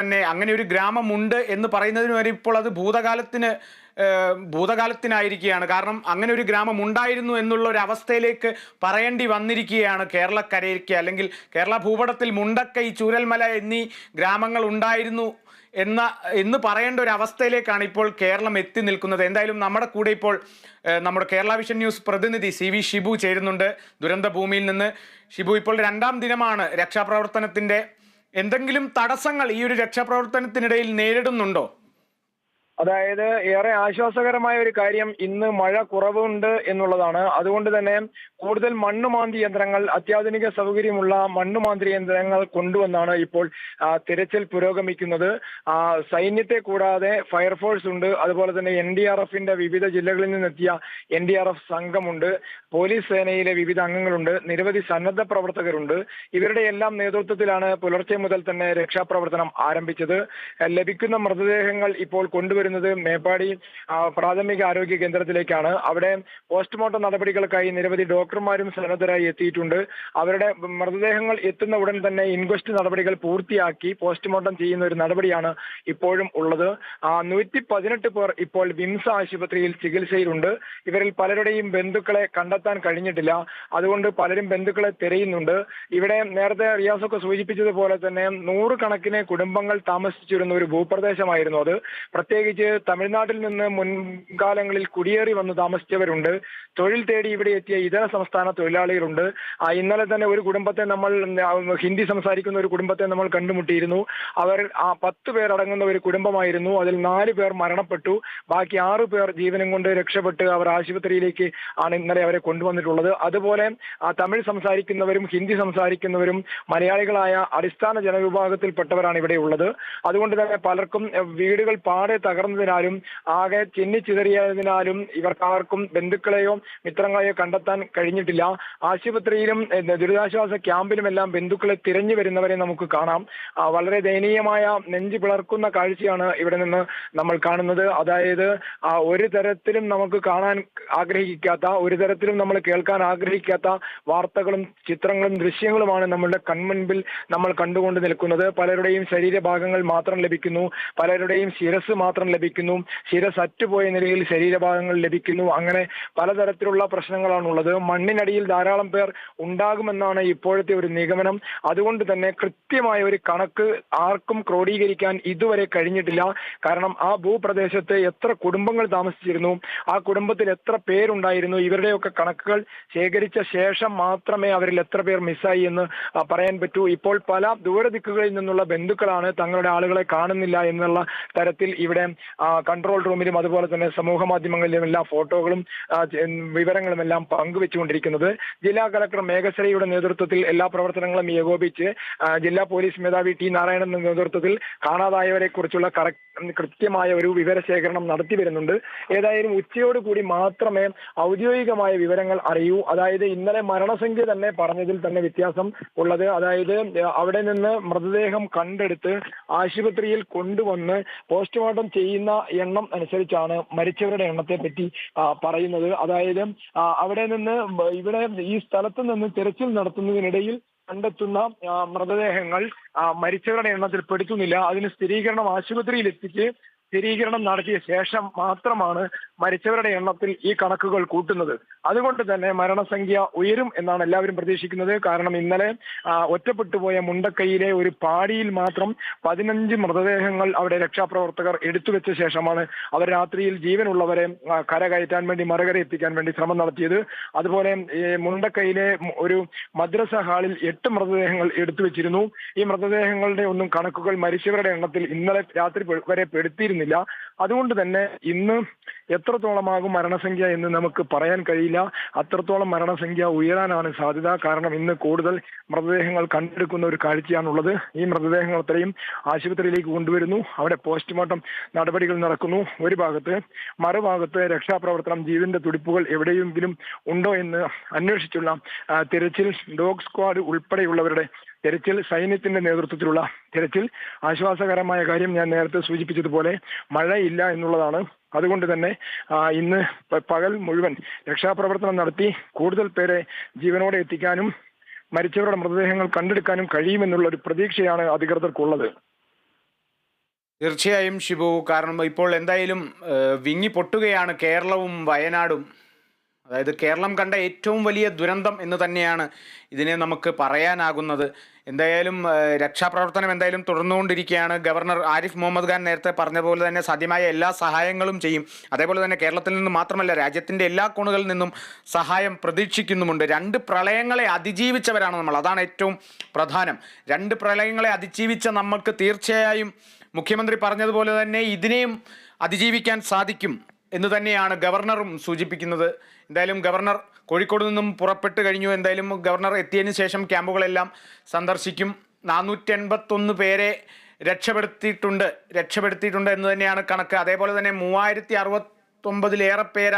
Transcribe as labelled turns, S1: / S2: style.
S1: തന്നെ അങ്ങനെ ഒരു ഗ്രാമമുണ്ട് എന്ന് പറയുന്നതിന് വരെ ഇപ്പോൾ അത് ഭൂതകാലത്തിനായിരിക്കുകയാണ്. കാരണം അങ്ങനെ ഒരു ഗ്രാമം ഉണ്ടായിരുന്നു എന്നുള്ള ഒരു അവസ്ഥയിലേക്ക് പറയേണ്ടി വന്നിരിക്കുകയാണ് കേരളക്കരയ്ക്ക്. അല്ലെങ്കിൽ കേരള ഭൂപടത്തിൽ മുണ്ടക്കൈ, ചൂരൽമല എന്നീ ഗ്രാമങ്ങൾ ഉണ്ടായിരുന്നു എന്ന് പറയേണ്ട ഒരു അവസ്ഥയിലേക്കാണ് ഇപ്പോൾ കേരളം എത്തി നിൽക്കുന്നത്. എന്തായാലും നമ്മുടെ കൂടെ ഇപ്പോൾ നമ്മുടെ കേരള വിഷൻ ന്യൂസ് പ്രതിനിധി CV ഷിബു ചേരുന്നുണ്ട് ദുരന്ത ഭൂമിയിൽ നിന്ന്. ഷിബു, ഇപ്പോൾ രണ്ടാം ദിനമാണ് രക്ഷാപ്രവർത്തനത്തിന്റെ. എന്തെങ്കിലും തടസ്സങ്ങൾ ഈ ഒരു രക്ഷാപ്രവർത്തനത്തിനിടയിൽ നേരിടുന്നുണ്ടോ?
S2: അതായത് ഏറെ ആശ്വാസകരമായ ഒരു കാര്യം ഇന്ന് മഴ കുറവുണ്ട് എന്നുള്ളതാണ്. അതുകൊണ്ട് തന്നെ കൂടുതൽ മണ്ണുമാന്തി യന്ത്രങ്ങൾ, അത്യാധുനിക സൗകര്യമുള്ള മണ്ണുമാന്തി യന്ത്രങ്ങൾ കൊണ്ടുവന്നാണ് ഇപ്പോൾ തിരച്ചിൽ പുരോഗമിക്കുന്നത്. സൈന്യത്തെ കൂടാതെ ഫയർഫോഴ്സ് ഉണ്ട്, അതുപോലെ തന്നെ NDRFന്റെ വിവിധ ജില്ലകളിൽ നിന്നെത്തിയ NDRF സംഘമുണ്ട്, പോലീസ് സേനയിലെ വിവിധ അംഗങ്ങളുണ്ട്, നിരവധി സന്നദ്ധ പ്രവർത്തകരുണ്ട്. ഇവരുടെ എല്ലാം നേതൃത്വത്തിലാണ് പുലർച്ചെ മുതൽ തന്നെ രക്ഷാപ്രവർത്തനം ആരംഭിച്ചത്. ലഭിക്കുന്ന മൃതദേഹങ്ങൾ ഇപ്പോൾ കൊണ്ടുവരുന്നത് മേപ്പാടി പ്രാഥമിക ആരോഗ്യ കേന്ദ്രത്തിലേക്കാണ്. അവിടെ പോസ്റ്റ്മോർട്ടം നടപടികൾക്കായി നിരവധി ഡോക്ടർമാരും സന്നദ്ധരായി എത്തിയിട്ടുണ്ട്. അവരുടെ മൃതദേഹങ്ങൾ എത്തുന്ന ഉടൻ തന്നെ ഇൻക്വസ്റ്റ് നടപടികൾ പൂർത്തിയാക്കി പോസ്റ്റ്മോർട്ടം ചെയ്യുന്ന ഒരു നടപടിയാണ് ഇപ്പോഴും ഉള്ളത്. 118 പേർ ഇപ്പോൾ വിംസ് ആശുപത്രിയിൽ ചികിത്സയിലുണ്ട്. ഇവരിൽ പലരുടെയും ബന്ധുക്കളെ കണ്ടെത്താൻ കഴിഞ്ഞിട്ടില്ല. അതുകൊണ്ട് പലരും ബന്ധുക്കളെ തിരയുന്നുണ്ട്. ഇവിടെ നേരത്തെ റിയാസൊക്കെ സൂചിപ്പിച്ചതുപോലെ തന്നെ 100 കണക്കിന് കുടുംബങ്ങൾ താമസിച്ചിരുന്ന ഒരു ഭൂപ്രദേശമായിരുന്നു അത്. പ്രത്യേകിച്ച് തമിഴ്നാട്ടിൽ നിന്ന് മുൻകാലങ്ങളിൽ കുടിയേറി വന്ന് താമസിച്ചവരുണ്ട്. തൊഴിൽ തേടി ഇവിടെ എത്തിയ ഇതര സംസ്ഥാന തൊഴിലാളികളുണ്ട്. ഇന്നലെ തന്നെ ഒരു കുടുംബത്തെ നമ്മൾ, ഹിന്ദി സംസാരിക്കുന്ന ഒരു കുടുംബത്തെ നമ്മൾ കണ്ടുമുട്ടിയിരുന്നു. അവർ 10 പേരടങ്ങുന്ന ഒരു കുടുംബമായിരുന്നു. അതിൽ 4 പേർ മരണപ്പെട്ടു. ബാക്കി 6 പേർ ജീവനും കൊണ്ട് രക്ഷപ്പെട്ട് അവർ ആശുപത്രിയിലേക്ക് ആണ് ഇന്നലെ അവരെ കൊണ്ടുവന്നിട്ടുള്ളത്. അതുപോലെ തമിഴ് സംസാരിക്കുന്നവരും ഹിന്ദി സംസാരിക്കുന്നവരും മലയാളികളായ അടിസ്ഥാന ജനവിഭാഗത്തിൽപ്പെട്ടവരാണ് ഇവിടെ ഉള്ളത്. അതുകൊണ്ട് തന്നെ പലർക്കും വീടുകൾ പാടെ തകർന്നതിനാലും ആകെ ചിന്നിച്ചിതറിയതിനാലും ഇവർക്കാർക്കും ബന്ധുക്കളെയോ മിത്രങ്ങളെയോ കണ്ടെത്താൻ കഴിഞ്ഞിട്ടില്ല. ആശുപത്രിയിലും ദുരിതാശ്വാസ ക്യാമ്പിലുമെല്ലാം ബന്ധുക്കളെ തിരഞ്ഞു വരുന്നവരെ നമുക്ക് കാണാം. വളരെ ദയനീയമായ നെഞ്ചു പിളർക്കുന്ന കാഴ്ചയാണ് ഇവിടെ നിന്ന് നമ്മൾ കാണുന്നത്. അതായത് ഒരു തരത്തിലും നമുക്ക് കാണാൻ ആഗ്രഹിക്കാത്ത, ഒരു തരത്തിലും നമ്മൾ കേൾക്കാൻ ആഗ്രഹിക്കാത്ത വാർത്തകളും ചിത്രങ്ങളും ദൃശ്യങ്ങളുമാണ് നമ്മളുടെ കൺമുൻപിൽ നമ്മൾ കണ്ടുകൊണ്ട് നിൽക്കുന്നത്. പലരുടെയും ശരീരഭാഗങ്ങൾ മാത്രം ലഭിക്കുന്നു, പലരുടെയും ശിരസ് മാത്രം ലഭിക്കുന്നു, ശിരസ് അറ്റുപോയ നിലയിൽ ശരീരഭാഗങ്ങൾ ലഭിക്കുന്നു. അങ്ങനെ പലതരത്തിലുള്ള പ്രശ്നങ്ങളാണുള്ളത്. മണ്ണിനടിയിൽ ധാരാളം പേർ ഉണ്ടാകുമെന്നാണ് ഇപ്പോഴത്തെ ഒരു നിഗമനം. അതുകൊണ്ട് തന്നെ കൃത്യമായ ഒരു കണക്ക് ആർക്കും ക്രോഡീകരിക്കാൻ ഇതുവരെ കഴിഞ്ഞിട്ടില്ല. കാരണം ആ ഭൂപ്രദേശത്ത് എത്ര കുടുംബങ്ങൾ താമസിച്ചിരുന്നു, ആ കുടുംബത്തിൽ എത്ര പേരുണ്ടായിരുന്നു, ഇവരുടെയൊക്കെ കണക്കുകൾ ശേഖരിച്ച ശേഷം മാത്രമേ അവരിൽ എത്ര പേർ മിസ്സായി എന്ന് പറയാൻ പറ്റൂ. ഇപ്പോൾ പല ദൂരദിക്കുകളിൽ നിന്നുള്ള ബന്ധുക്കളാണ് തങ്ങളുടെ ആളുകളെ കാണുന്നില്ല എന്നുള്ള തരത്തിൽ ഇവിടെ കൺട്രോൾ റൂമിലും അതുപോലെ തന്നെ സമൂഹ മാധ്യമങ്ങളിലും എല്ലാ ഫോട്ടോകളും വിവരങ്ങളും എല്ലാം പങ്കുവെച്ചുകൊണ്ടിരിക്കുന്നത്. ജില്ലാ കളക്ടർ മേഘശ്രീയുടെ നേതൃത്വത്തിൽ എല്ലാ പ്രവർത്തനങ്ങളും ഏകോപിച്ച് ജില്ലാ പോലീസ് മേധാവി T. നാരായണന്റെ നേതൃത്വത്തിൽ കാണാതായവരെ കുറിച്ചുള്ള കൃത്യമായ ഒരു വിവരശേഖരണം നടത്തി വരുന്നുണ്ട്. ഏതായാലും ഉച്ചയോടുകൂടി മാത്രമേ ഔദ്യോഗികമായ വിവരങ്ങൾ അറിയൂ. അതായത് ഇന്നലെ മരണസംഖ്യ തന്നെ പറഞ്ഞതിൽ തന്നെ വ്യത്യാസം ഉള്ളത്. അതായത് അവിടെ നിന്ന് മൃതദേഹം കണ്ടെടുത്ത് ആശുപത്രിയിൽ കൊണ്ടുവന്ന് പോസ്റ്റ്മോർട്ടം ചെയ്യുന്ന എണ്ണം അനുസരിച്ചാണ് മരിച്ചവരുടെ എണ്ണത്തെ പറ്റി പറയുന്നത്. അതായത് അവിടെ നിന്ന് ഇവിടെ ഈ സ്ഥലത്ത് നിന്ന് തിരച്ചിൽ നടത്തുന്നതിനിടയിൽ കണ്ടെത്തുന്ന മൃതദേഹങ്ങൾ മരിച്ചവരുടെ എണ്ണത്തിൽ പെടുത്തുന്നില്ല. അതിന് സ്ഥിരീകരണം ആശുപത്രിയിൽ എത്തിച്ച് സ്ഥിരീകരണം നടത്തിയ ശേഷം മാത്രമാണ് മരിച്ചവരുടെ എണ്ണത്തിൽ ഈ കണക്കുകൾ കൂട്ടുന്നത്. അതുകൊണ്ട് തന്നെ മരണസംഖ്യ ഉയരും എന്നാണ് എല്ലാവരും പ്രതീക്ഷിക്കുന്നത്. കാരണം ഇന്നലെ ഒറ്റപ്പെട്ടുപോയ മുണ്ടക്കൈയിലെ ഒരു പാടിയിൽ മാത്രം 15 മൃതദേഹങ്ങൾ അവിടെ രക്ഷാപ്രവർത്തകർ എടുത്തുവെച്ച ശേഷമാണ് അവർ രാത്രിയിൽ ജീവനുള്ളവരെ കരകയറ്റാൻ വേണ്ടി, മറുകര എത്തിക്കാൻ വേണ്ടി ശ്രമം നടത്തിയത്. അതുപോലെ മുണ്ടക്കൈയിലെ ഒരു മദ്രസ ഹാളിൽ 8 മൃതദേഹങ്ങൾ എടുത്തുവെച്ചിരുന്നു. ഈ മൃതദേഹങ്ങളുടെ ഒന്നും കണക്കുകൾ മരിച്ചവരുടെ എണ്ണത്തിൽ ഇന്നലെ രാത്രി വരെ പെടുത്തിയിരുന്നു. അതുകൊണ്ട് തന്നെ ഇന്ന് എത്രത്തോളമാകും മരണസംഖ്യ എന്ന് നമുക്ക് പറയാൻ കഴിയില്ല. അത്രത്തോളം മരണസംഖ്യ ഉയരാനാണ് സാധ്യത. കാരണം ഇന്ന് കൂടുതൽ മൃതദേഹങ്ങൾ കണ്ടെടുക്കുന്ന ഒരു കാഴ്ചയാണുള്ളത്. ഈ മൃതദേഹങ്ങൾ അത്രയും ആശുപത്രിയിലേക്ക് കൊണ്ടുവരുന്നു. അവിടെ പോസ്റ്റ്മോർട്ടം നടപടികൾ നടക്കുന്നു ഒരു ഭാഗത്ത്. മറുഭാഗത്ത് രക്ഷാപ്രവർത്തനം, ജീവന്റെ തുടിപ്പുകൾ എവിടെയെങ്കിലും ഉണ്ടോ എന്ന് അന്വേഷിച്ചുള്ള തിരച്ചിൽ, ഡോഗ് സ്ക്വാഡ് ഉൾപ്പെടെയുള്ളവരുടെ തെരച്ചിൽ, സൈന്യത്തിന്റെ നേതൃത്വത്തിലുള്ള തെരച്ചിൽ. ആശ്വാസകരമായ കാര്യം ഞാൻ നേരത്തെ സൂചിപ്പിച്ചതുപോലെ മഴയില്ല എന്നുള്ളതാണ്. അതുകൊണ്ട് തന്നെ ഇന്ന് പകൽ മുഴുവൻ രക്ഷാപ്രവർത്തനം നടത്തി കൂടുതൽ പേരെ ജീവനോടെ എത്തിക്കാനും മരിച്ചവരുടെ മൃതദേഹങ്ങൾ കണ്ടെടുക്കാനും കഴിയുമെന്നുള്ള ഒരു പ്രതീക്ഷയാണ് അധികൃതർക്കുള്ളത്.
S1: തീർച്ചയായും ഷിബു, കാരണം ഇപ്പോൾ എന്തായാലും വിങ്ങി പൊട്ടുകയാണ് കേരളവും വയനാടും. അതായത് കേരളം കണ്ട ഏറ്റവും വലിയ ദുരന്തം എന്ന് തന്നെയാണ് ഇതിനെ നമുക്ക് പറയാനാകുന്നത്. എന്തായാലും രക്ഷാപ്രവർത്തനം എന്തായാലും തുടർന്നുകൊണ്ടിരിക്കുകയാണ്. ഗവർണർ ആരിഫ് മുഹമ്മദ് ഖാൻ നേരത്തെ പറഞ്ഞ പോലെ തന്നെ സാധ്യമായ എല്ലാ സഹായങ്ങളും ചെയ്യും. അതേപോലെ തന്നെ കേരളത്തിൽ നിന്ന് മാത്രമല്ല, രാജ്യത്തിൻ്റെ എല്ലാ കോണുകളിൽ നിന്നും സഹായം പ്രതീക്ഷിക്കുന്നുമുണ്ട്. 2 പ്രളയങ്ങളെ അതിജീവിച്ചവരാണ് നമ്മൾ, അതാണ് ഏറ്റവും പ്രധാനം. 2 പ്രളയങ്ങളെ അതിജീവിച്ച നമുക്ക് തീർച്ചയായും മുഖ്യമന്ത്രി പറഞ്ഞതുപോലെ തന്നെ ഇതിനെയും അതിജീവിക്കാൻ സാധിക്കും എന്ന് തന്നെയാണ് ഗവർണറും സൂചിപ്പിക്കുന്നത്. എന്തായാലും ഗവർണർ കോഴിക്കോട് നിന്നും പുറപ്പെട്ട് കഴിഞ്ഞു. എന്തായാലും ഗവർണർ എത്തിയതിന് ശേഷം ക്യാമ്പുകളെല്ലാം സന്ദർശിക്കും. 481 പേരെ രക്ഷപ്പെടുത്തിയിട്ടുണ്ട് എന്ന് തന്നെയാണ് കണക്ക്. അതേപോലെ തന്നെ 3069-ലേറെ പേരാണ്